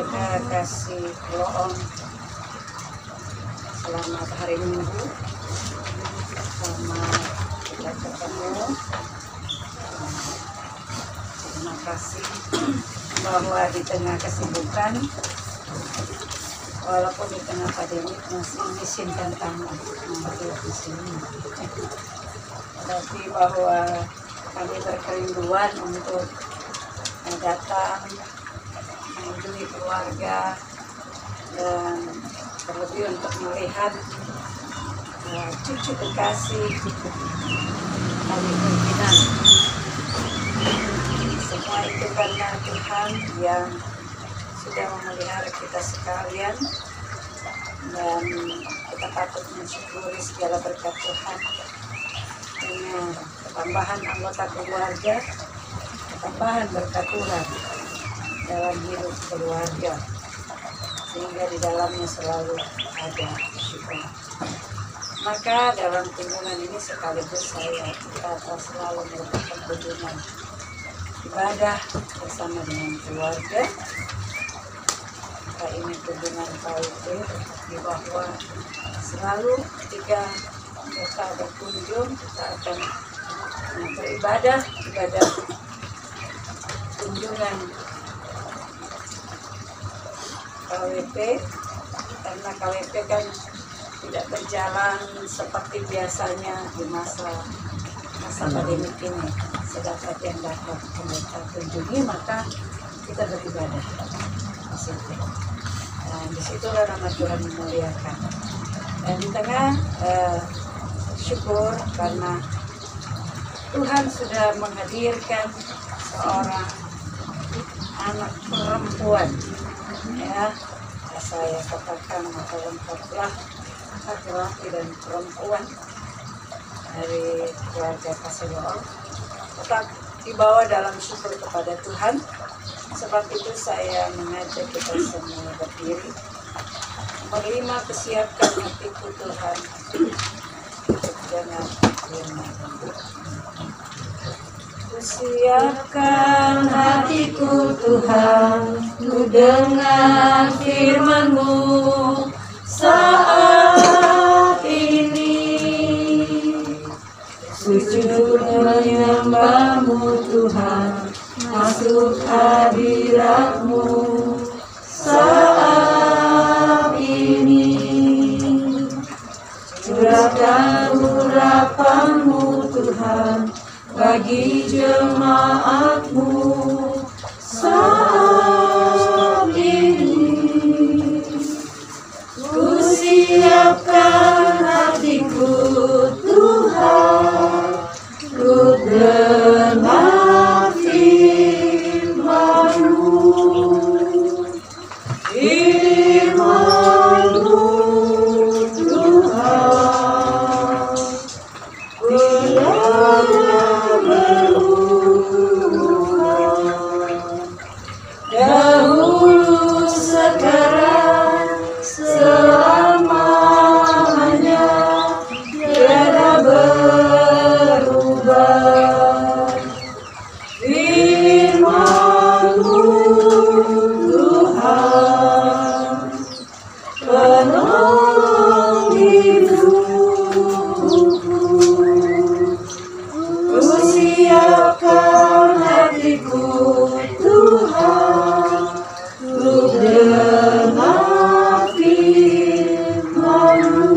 keluarga kasih Loong, selamat hari Minggu, selamat kita ketemu. Terima kasih bahwa di tengah kesibukan, walaupun di tengah pandemi masih izinkan tamu hadir di sini. Tapi bahwa kami berkerinduan untuk datang mengunjungi keluarga dan terlebih untuk melihat cucu kekasih kami pimpinan. Semua itu karena Tuhan yang sudah memelihara kita sekalian, dan kita patut mensyukuri segala berkat Tuhan dengan tambahan anggota keluarga, tambahan berkat Tuhan dalam hidup keluarga, sehingga di dalamnya selalu ada syukur. Maka dalam kunjungan ini sekaligus saya kita selalu melakukan kunjungan ibadah bersama dengan keluarga. Kita ini kunjungan KWP, di bahwa selalu ketika kita berkunjung kita akan beribadah, ibadah kunjungan KWP, karena KWP kan tidak berjalan seperti biasanya di masa pandemi ini. Sedapat yang dapat kita kunjungi, maka kita beribadah di situ. Dan disitulah nama Tuhan dimuliakan. Dan di tengah syukur karena Tuhan sudah menghadirkan seorang anak perempuan, ya saya katakan maka lengkaplah laki-laki dan perempuan dari keluarga kasih Loong, tetap dibawa dalam syukur kepada Tuhan. Sebab itu saya mengajak kita semua berdiri, menerima kesiapkan hatiku Tuhan untuk jangan firman. Kusiapkan hatiku Tuhan, ku dengar firman-Mu saat ini. Sujud menyembah-Mu Tuhan, masuk hadirat-Mu saat ini. Curahkan urapan-Mu Tuhan bagi jemaat-Mu saat ini. Ku siapkan hatiku Tuhan, ku dengar firman-Mu, firman-Mu Tuhan, tiada berulang, dahulu sekarang selamanya, tiada berubah. Firman-Mu Tuhan, penolong hidupku. Ku siapkan hatiku Tuhan, ku dengar firman-Mu.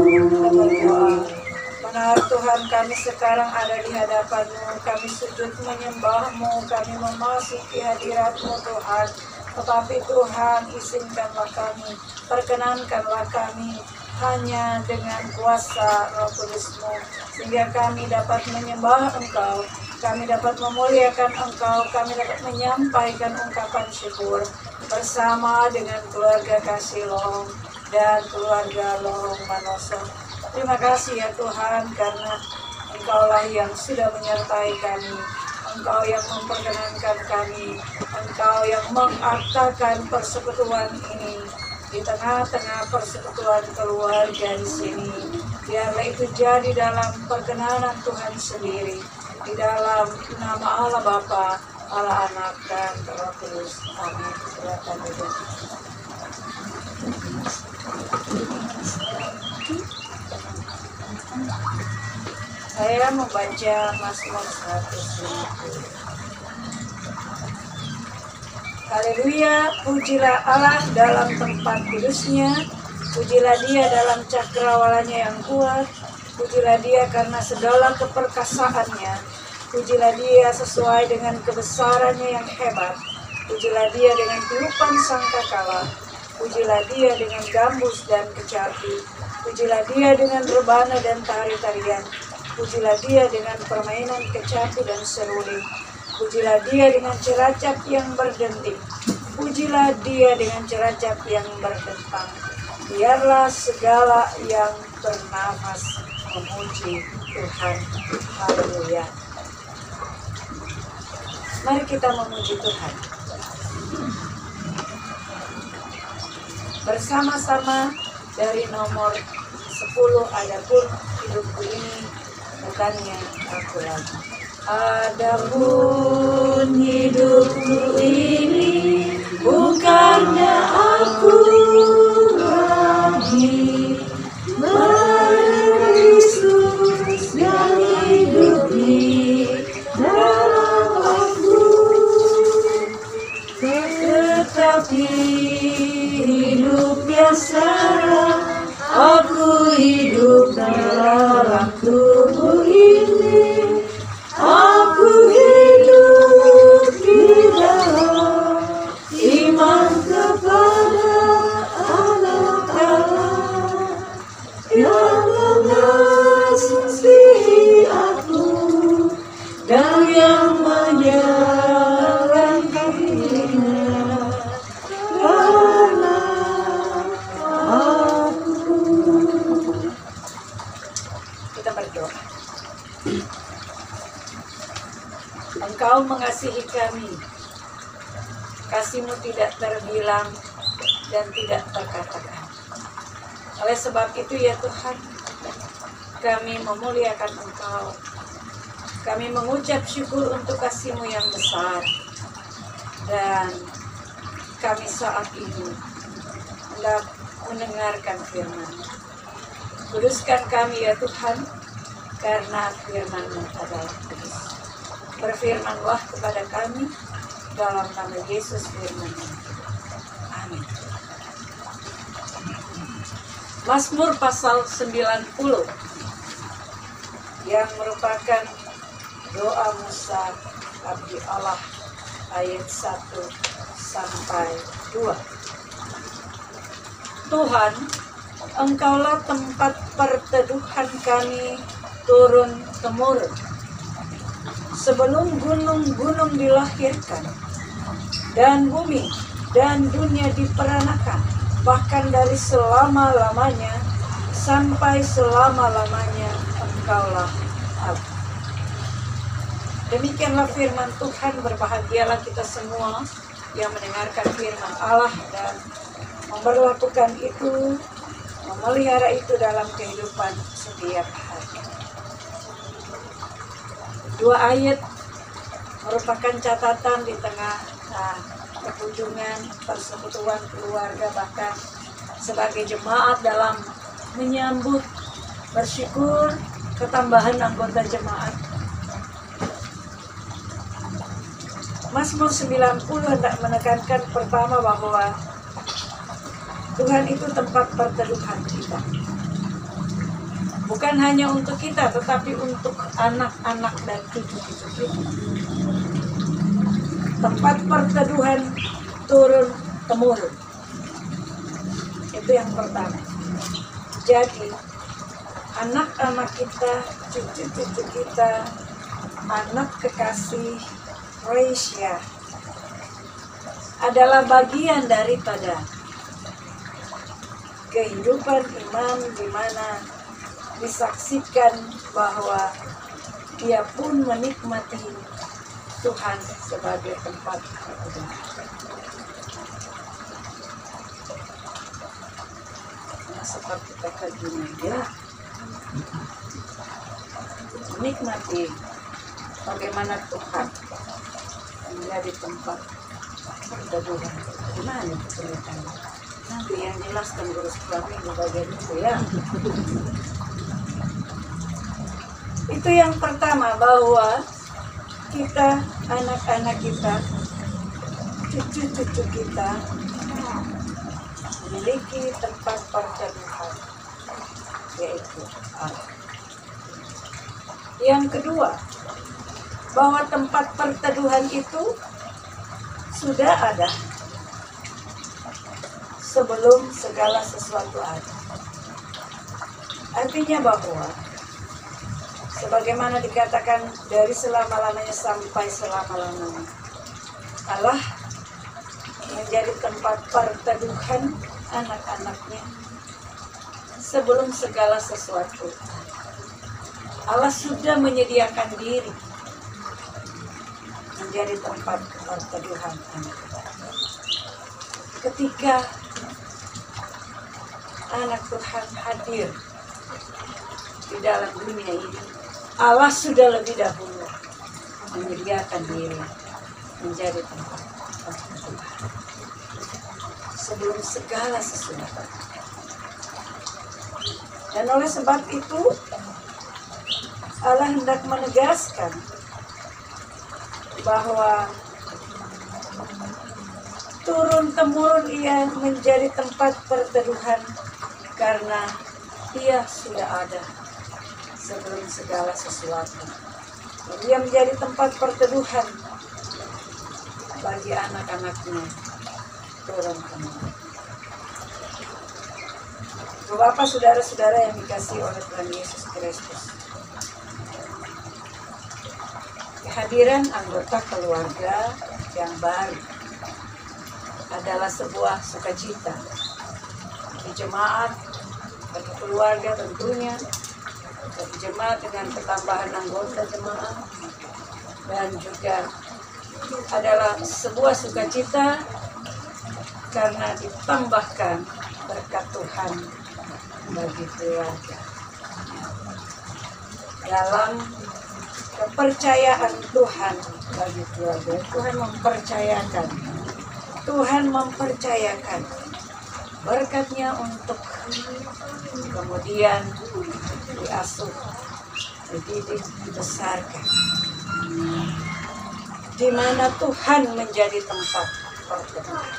Benar Tuhan, kami sekarang ada di hadapan-Mu, kami sujud menyembah-Mu, kami memasuki hadirat-Mu Tuhan. Tetapi Tuhan, izinkanlah kami, perkenankanlah kami hanya dengan kuasa Roh Kudus-Mu, sehingga kami dapat menyembah Engkau, kami dapat memuliakan Engkau, kami dapat menyampaikan ungkapan syukur bersama dengan keluarga kasih Loong dan keluarga Loong Manoso. Terima kasih ya Tuhan, karena Engkaulah yang sudah menyertai kami, Engkau yang memperkenankan kami, Engkau yang mengaktakan persekutuan ini di tengah-tengah persekutuan keluarga di sini. Biarlah itu jadi dalam perkenanan Tuhan sendiri, di dalam nama Allah Bapa, Allah Anak dan Roh Kudus. Amin. Silakan duduk. Saya membaca Mazmur 150. Haleluya, pujilah Allah dalam tempat kudusnya, pujilah dia dalam cakrawalanya yang kuat, pujilah dia karena segala keperkasaannya, pujilah dia sesuai dengan kebesarannya yang hebat, pujilah dia dengan tiupan sangkakala, pujilah dia dengan gambus dan kecapi, pujilah dia dengan rebana dan tari-tarian, pujilah dia dengan permainan kecapi dan seruling, pujilah dia dengan ceracap yang berdenting, pujilah dia dengan ceracap yang berdentang. Biarlah segala yang bernafas memuji Tuhan. Haleluya. Mari kita memuji Tuhan bersama-sama dari nomor 10. Adapun hidupku ini bukannya aku lagi. Adapun hidupku ini bukannya aku lagi, Kristus yang hidup di dalam aku, tetapi hidup biasa aku hidup dalam tubuh ini. Aku hidup di dalam iman kepada Anak Allah yang mengasihi aku dan yang menyerahkan dirinya karena aku. Kita berdoa. Engkau mengasihi kami, kasih-Mu tidak terbilang dan tidak terkatakan. Oleh sebab itu ya Tuhan, kami memuliakan Engkau. Kami mengucap syukur untuk kasih-Mu yang besar. Dan kami saat ini hendak mendengarkan firman-Mu. Kuduskan kami ya Tuhan, karena firman-Mu adalah kudus. Berfirmanlah kepada kami dalam nama Yesus firman-Mu. Amin. Mazmur pasal 90 yang merupakan doa Musa abdi Allah ayat 1 sampai 2. Tuhan, Engkaulah tempat perteduhan kami turun-temurun. Sebelum gunung-gunung dilahirkan, dan bumi dan dunia diperanakan, bahkan dari selama-lamanya sampai selama-lamanya Engkaulah Allah. Demikianlah firman Tuhan. Berbahagialah kita semua yang mendengarkan firman Allah dan memperlakukan itu, memelihara itu dalam kehidupan setiap hari. 2 ayat merupakan catatan di tengah perkunjungan persekutuan keluarga, bahkan sebagai jemaat dalam menyambut bersyukur ketambahan anggota jemaat. Mazmur 90 hendak menekankan pertama bahwa Tuhan itu tempat perteduhan kita. Bukan hanya untuk kita, tetapi untuk anak-anak dan cucu-cucu kita. Tempat perteduhan turun-temurun. Itu yang pertama. Jadi, anak-anak kita, cucu-cucu kita, anak kekasih Malaysia adalah bagian daripada kehidupan iman di mana disaksikan bahwa dia pun menikmati Tuhan sebagai tempat perteduhan. Nah, seperti kata dunia, menikmati bagaimana Tuhan menjadi tempat perteduhan. Gimana ceritanya? Nanti yang jelas kan guru sekolah minggu bagian itu ya. Itu yang pertama, bahwa kita, anak-anak kita, cucu-cucu kita memiliki tempat perteduhan, yaitu Allah. Yang kedua, bahwa tempat perteduhan itu sudah ada sebelum segala sesuatu ada. Artinya bahwa sebagaimana dikatakan dari selama-lamanya sampai selama-lamanya, Allah menjadi tempat perteduhan anak-anaknya sebelum segala sesuatu. Allah sudah menyediakan diri menjadi tempat perteduhan anak-anak. Ketika anak Tuhan hadir di dalam dunia ini, Allah sudah lebih dahulu menyediakan diri menjadi tempat perteduhan sebelum segala sesuatu. Dan oleh sebab itu Allah hendak menegaskan bahwa turun-temurun ia menjadi tempat perteduhan karena ia sudah ada sebelum segala sesuatu. Dan ia menjadi tempat perteduhan bagi anak-anaknya turun-temurun. Bapak, saudara-saudara yang dikasihi oleh Tuhan Yesus Kristus, kehadiran anggota keluarga yang baru adalah sebuah sukacita bagi jemaat, bagi keluarga tentunya, bagi jemaat dengan pertambahan anggota jemaat, dan juga adalah sebuah sukacita karena ditambahkan berkat Tuhan bagi keluarga. Dalam kepercayaan Tuhan bagi keluarga, Tuhan mempercayakan berkatnya untuk kemudian diasuh, dididik, dibesarkan, di mana Tuhan menjadi tempat pertemuan.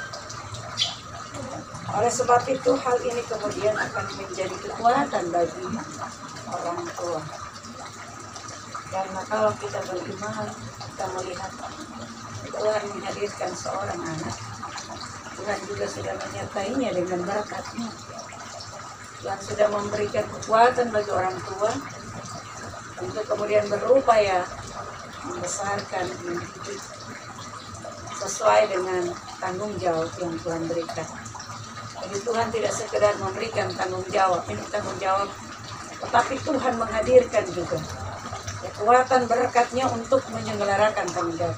Oleh sebab itu hal ini kemudian akan menjadi kekuatan bagi orang tua. Karena kalau kita beriman, kita melihat Tuhan menghadirkan seorang anak, Tuhan juga sudah menyertainya dengan berkat-Nya. Tuhan sudah memberikan kekuatan bagi orang tua untuk kemudian berupaya membesarkan, mendidik sesuai dengan tanggung jawab yang Tuhan berikan. Jadi Tuhan tidak sekedar memberikan tanggung jawab, tetapi Tuhan menghadirkan juga kekuatan berkat-Nya untuk menyelenggarakan tanggung jawab.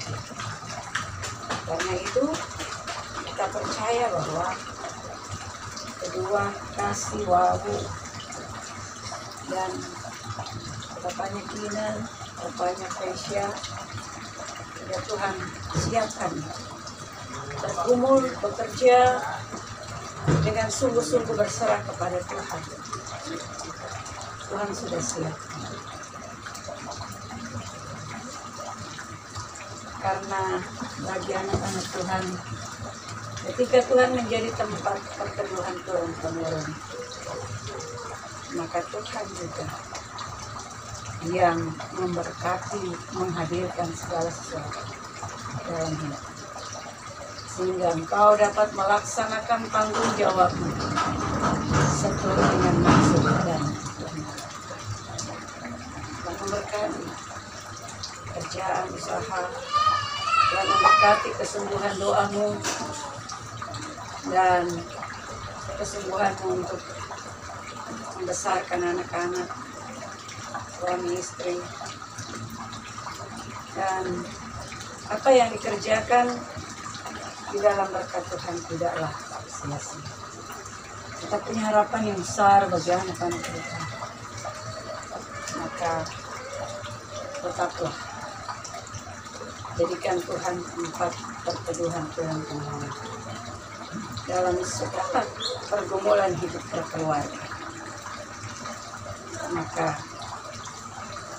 Karena itu kita percaya bahwa kedua kasih Wawu dan bapaknya Kina, bapaknya Fesya, ya Tuhan siapkan bergumul, bekerja dengan sungguh-sungguh berserah kepada Tuhan. Tuhan sudah siap. Karena bagi anak-anak Tuhan, ketika Tuhan menjadi tempat pertemuan turun-temurun, maka Tuhan juga yang memberkati, menghadirkan segala sesuatu dalam hidup, sehingga engkau dapat melaksanakan tanggung jawabmu seturut dengan maksud dan kehendak. Dan memberkati kerjaan, usaha, dan memberkati kesungguhan doamu dan kesungguhanmu untuk membesarkan anak-anak, suami istri, dan apa yang dikerjakan di dalam berkat Tuhan tidaklah sia-sia. Kita punya harapan yang besar bagi anak-anak kita. Maka tetaplah jadikan Tuhan tempat perteduhan Tuhan dalam segala pergumulan hidup berkeluarga. Maka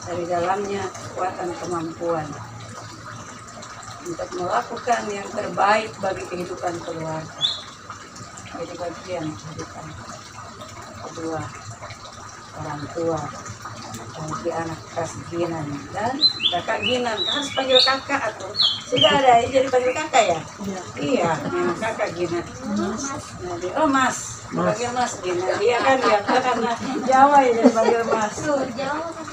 dari dalamnya kekuatan kemampuan untuk melakukan yang terbaik bagi kehidupan keluarga. Jadi bagian kehidupan kedua orang tua bagi anak Ginan dan kakak Ginan. Harus panggil kakak atau sudah ada jadi panggil kakak ya? Iya, kakak Ginan. Jadi, oh Mas, panggil Mas Ginan. Iya kan ya, karena Jawa ya jadi panggil Mas.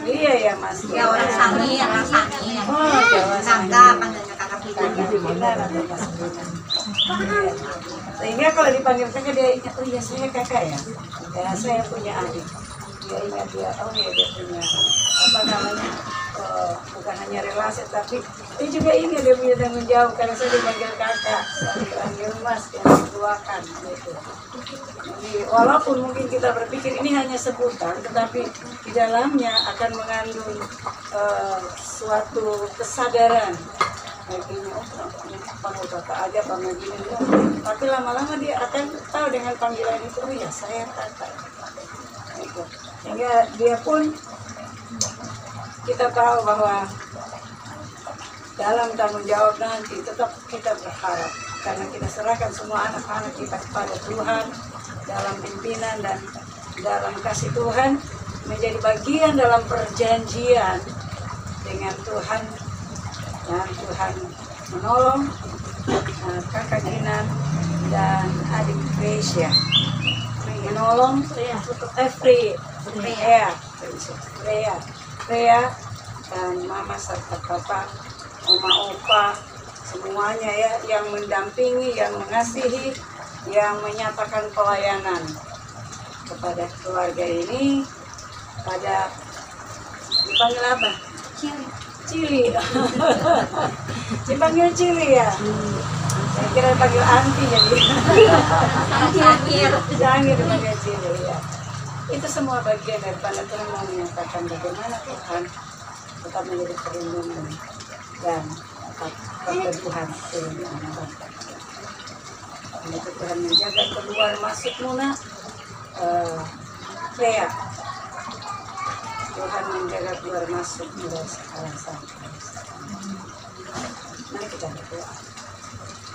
Iya ya Mas. Ya orang Sangi, orang Sangi. Oh Jawa Sangi. Kakak panggilnya kakak Ginan atau Mas Ginan. Sehingga kalau dipanggil kakak dia ingat, oh iya saya kakak ya. Ya saya punya adik. Dia ingat dia, oh iya dia punya apa namanya, bukan hanya relasi tapi dia juga ingat dia punya tanggung jawab karena saya dipanggil kakak, saya dipanggil Mas, yang dituakan gitu. Jadi walaupun mungkin kita berpikir ini hanya sebutan, tetapi di dalamnya akan mengandung suatu kesadaran. Baginya, panggil kakak aja, panggil gini, tapi lama-lama dia akan tahu dengan panggilan itu, oh ya saya kakak. Gitu. Sehingga dia pun kita tahu bahwa dalam tanggung jawab nanti tetap kita berharap karena kita serahkan semua anak-anak kita kepada Tuhan dalam pimpinan dan dalam kasih Tuhan, menjadi bagian dalam perjanjian dengan Tuhan, dan Tuhan menolong kakak Ginan dan adik Gracia, menolong Freya dan mama serta papa, oma opa, semuanya ya, yang mendampingi, yang mengasihi, yang menyatakan pelayanan kepada keluarga ini pada dipanggil apa? Cili. Dipanggil Cili ya. Saya kira panggil anti jadi. Jangan dipanggil Cili ya. Itu semua bagian daripada Tuhan mau menyatakan bagaimana Tuhan tetap menjadi perlindungan dan keteduhan Tuhan. Untuk Tuhan menjaga keluar masukmu nak, Freya. Tuhan menjaga keluar masuk dari sekarang sampai. Mari kita berdoa.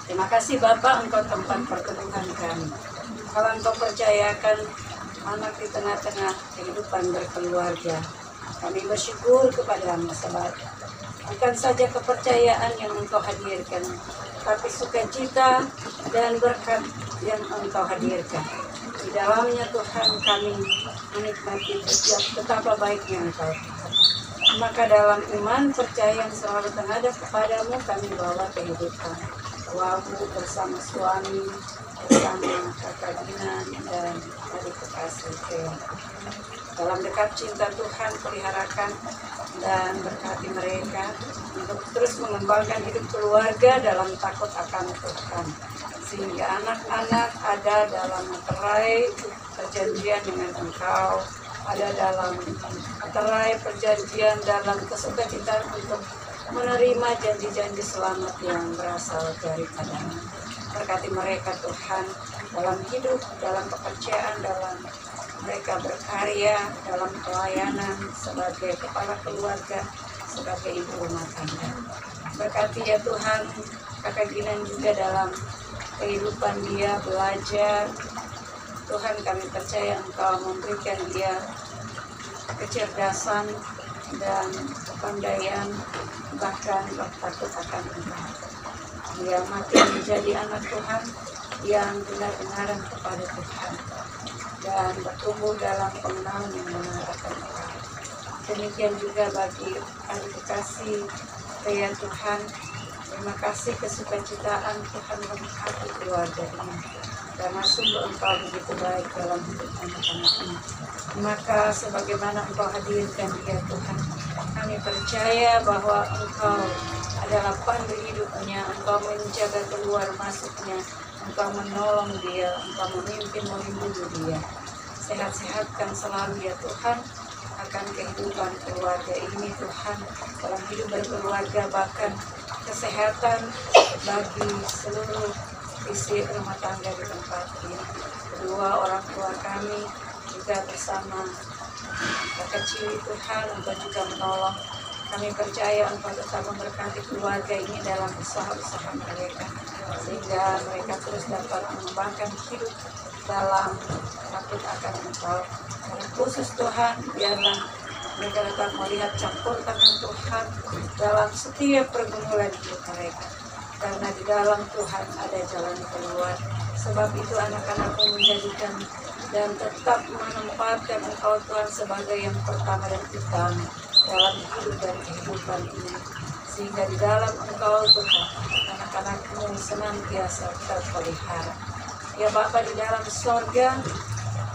Terima kasih Bapak, Engkau tempat perteduhan kami. Kalau Engkau percayakan anak di tengah-tengah kehidupan berkeluarga, kami bersyukur kepadamu sebab bukan saja kepercayaan yang Engkau hadirkan, tapi sukacita dan berkat yang Engkau hadirkan. Di dalamnya Tuhan kami menikmati setiap betapa baiknya Engkau. Maka dalam iman percaya yang selalu tengadap kepadamu kami bawa kehidupan. Wawu bersama suami, bersama kakak Ginan dan adik kekasih Freya. Dalam dekat cinta Tuhan peliharakan dan berkati mereka untuk terus mengembangkan hidup keluarga dalam takut akan Tuhan. Sehingga anak-anak ada dalam materai perjanjian dengan Engkau, ada dalam materai perjanjian dalam kesukacitaan untuk menerima janji-janji selamat yang berasal daripadamu. Berkati mereka Tuhan dalam hidup, dalam pekerjaan, dalam mereka berkarya, dalam pelayanan sebagai kepala keluarga, sebagai ibu rumah tangga. Berkati ya Tuhan, kakak Ginan juga dalam kehidupan dia belajar. Tuhan kami percaya Engkau memberikan dia kecerdasan dan kepandaian, bahkan takut akan Engkau. Dia makin menjadi anak Tuhan yang benar-benar kepada Tuhan dan bertumbuh dalam pengenalan yang benar akan Engkau. Demikian juga bagi adik kekasih Freya Tuhan. Terima kasih kesukacitaan Tuhan memberkati keluarga ini. Karena sungguh Engkau begitu baik dalam hidup anak-anak ini. Maka sebagaimana Engkau hadirkan dia Tuhan, kami percaya bahwa Engkau adalah pandu hidupnya, Engkau menjaga keluar masuknya, Engkau menolong dia, Engkau memimpin melindungi dia. Sehat-sehatkan selalu ya Tuhan akan kehidupan keluarga ini Tuhan, dalam hidup berkeluarga, bahkan kesehatan bagi seluruh isi rumah tangga di tempat ini. Kedua orang tua kami juga bersama kecil Tuhan, Engkau juga menolong. Kami percaya Engkau tetap memberkati keluarga ini dalam usaha-usaha mereka, sehingga mereka terus dapat mengembangkan hidup dalam takut akan Engkau. Dan khusus Tuhan, biarlah mereka dapat melihat campur tangan Tuhan dalam setiap pergumulan hidup mereka. Karena di dalam Tuhan ada jalan keluar. Sebab itu anak-anakmu menjadikan dan tetap menempatkan Engkau Tuhan sebagai yang pertama dan utama dalam hidup dan kehidupan ini. Sehingga di dalam Engkau Tuhan, anak-anakmu senantiasa terpelihara. Ya Bapa di dalam sorga,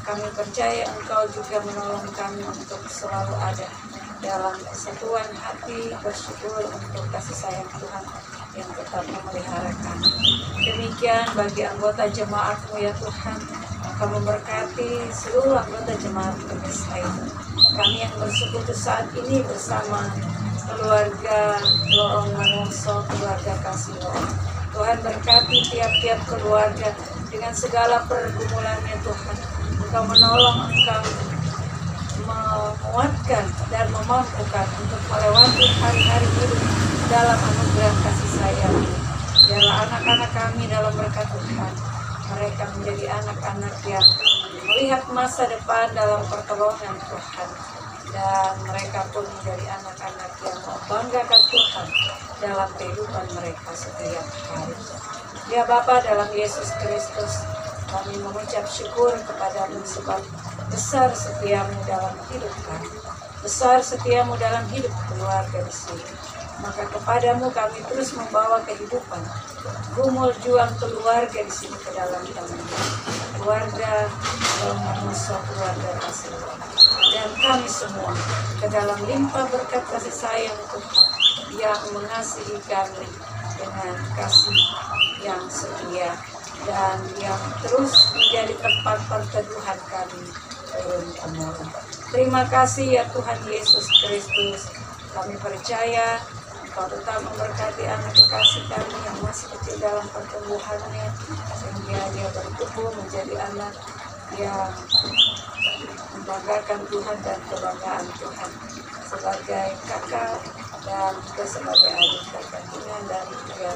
kami percaya Engkau juga menolong kami untuk selalu ada dalam kesatuan hati, bersyukur untuk kasih sayang Tuhan yang tetap memelihara kami. Demikian bagi anggota jemaat-Mu ya Tuhan, Engkau memberkati seluruh anggota jemaat Messiah. Kami yang bersekutu saat ini bersama keluarga Lorong Manungso, keluarga Kasih Lorong. Tuhan berkati tiap-tiap keluarga dengan segala pergumulannya Tuhan. Engkau menolong, Engkau menguatkan dan memampukan untuk melewati hari-hari hidup dalam anugerah kasih sayang. Biarlah anak-anak kami dalam berkat Tuhan, mereka menjadi anak-anak yang melihat masa depan dalam pertolongan Tuhan, dan mereka pun menjadi anak-anak yang membanggakan Tuhan dalam kehidupan mereka setiap hari. Ya Bapa, dalam Yesus Kristus kami mengucap syukur kepadamu sebab besar setiamu dalam hidup kami, besar setiamu dalam hidup keluarga di sini. Maka kepadamu kami terus membawa kehidupan, gumul juang keluarga di sini ke dalam tangan, keluarga Manungso, keluarga Kasih, dan kami semua ke dalam limpah berkat kasih sayang Tuhan yang mengasihi kami dengan kasih yang setia dan yang terus menjadi tempat perteduhan kami turun-temurun. Terima kasih ya Tuhan Yesus Kristus. Kami percaya Engkau tetap memberkati anak kekasih kami yang masih kecil dalam pertumbuhannya, sehingga dia bertumbuh menjadi anak yang membanggakan Tuhan dan kebanggaan Tuhan sebagai kakak dan juga sebagai adik kakak Tuhan dan juga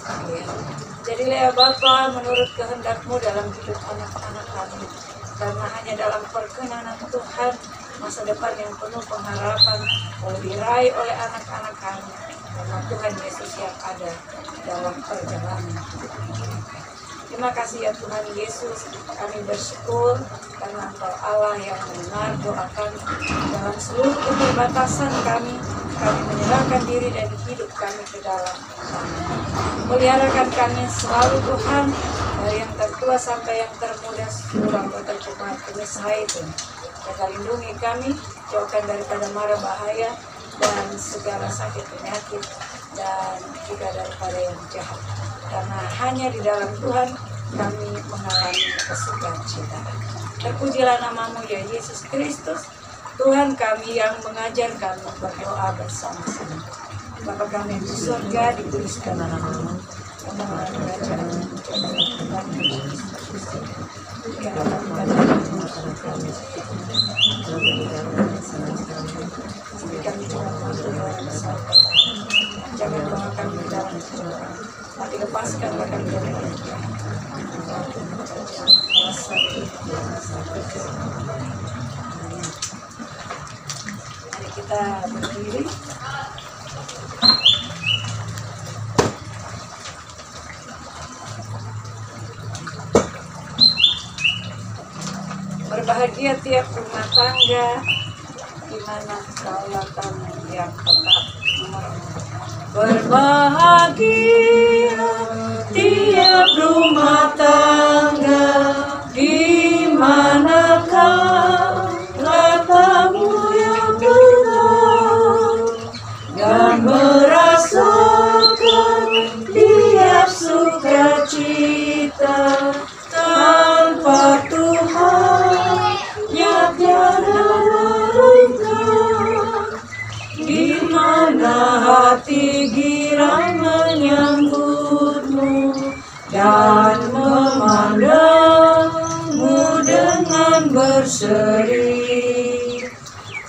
kalian. Jadilah ya Bapa menurut kehendak-Mu dalam hidup anak-anak kami, karena hanya dalam perkenanan Tuhan masa depan yang penuh pengharapan boleh diraih oleh anak-anak kami, karena Tuhan Yesus yang ada dalam perjalanan hidup ini. Terima kasih ya Tuhan Yesus, kami bersyukur karena Engkau Allah yang mendengar doa kami dalam seluruh keterbatasan kami. Kami menyerahkan diri dan hidup kami ke dalam Kami. Peliharakan kami selalu Tuhan, dari yang tertua sampai yang termuda, seluruh anggota jemaat Messiah itu. Jaga lindungi kami, jauhkan daripada mara bahaya dan segala sakit penyakit, dan juga daripada yang jahat. Karena hanya di dalam Tuhan kami mengalami kesukacitaan. Terpujilah nama-Mu ya Yesus Kristus, Tuhan kami yang mengajar kami berdoa bersama-sama. Bapa kami di surga, dikuduskan nama-Mu, Tuhan kerajaan-Mu, kami jangan bawa kami dalam kecelakaan, tapi lepaskanlah kami dari Mari kita berdiri. Berbahagia tiap rumah tangga di mana kedaulatan yang tetap memerintah. Berbahagia tiap rumah tangga di mana kedaulatan-Mu yang benar, dan merasakan tiap sukacita tanpa Tuhan yang tiada lengkap, di mana hati girang menyambut-Mu dan memandang-Mu dengan berseri.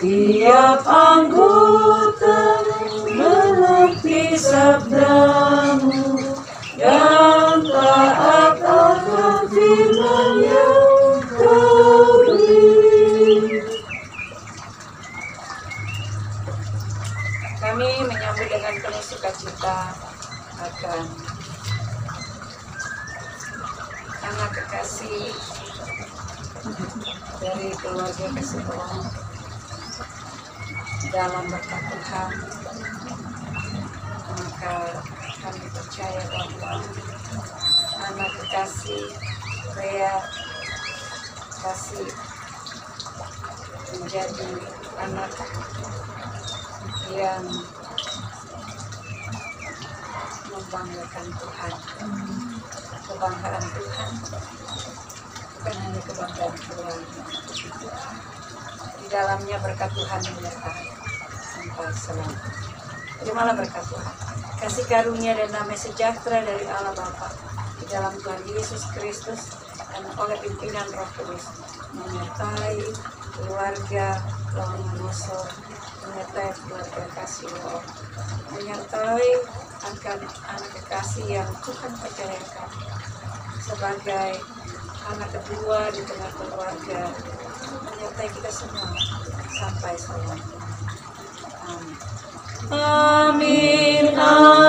Tiap anggota mengerti sabdamu dan taat akan firman yang kau beri. Kami menyambut dengan penuh sukacita akan anak kekasih dari keluarga Keseluruhan dalam berkat Tuhan. Maka kami percaya bahwa anak kekasih Rea kasih menjadi anak yang membanggakan Tuhan. Kebanggaan Tuhan bukan hanya kebanggaan keluarga, di dalamnya berkat Tuhan menyertai sampai selalu. Terimalah berkat Tuhan, kasih karunia dan damai sejahtera dari Allah Bapa di dalam Tuhan Yesus Kristus dan oleh pimpinan Roh Kudus menyertai keluarga Lawan Musuh, menyertai keluarga kasih Allah, menyertai akan anak kekasih yang Tuhan percayakan sebagai anak kedua di tengah keluarga, menyertai kita semua sampai selalu. Amin. Amin.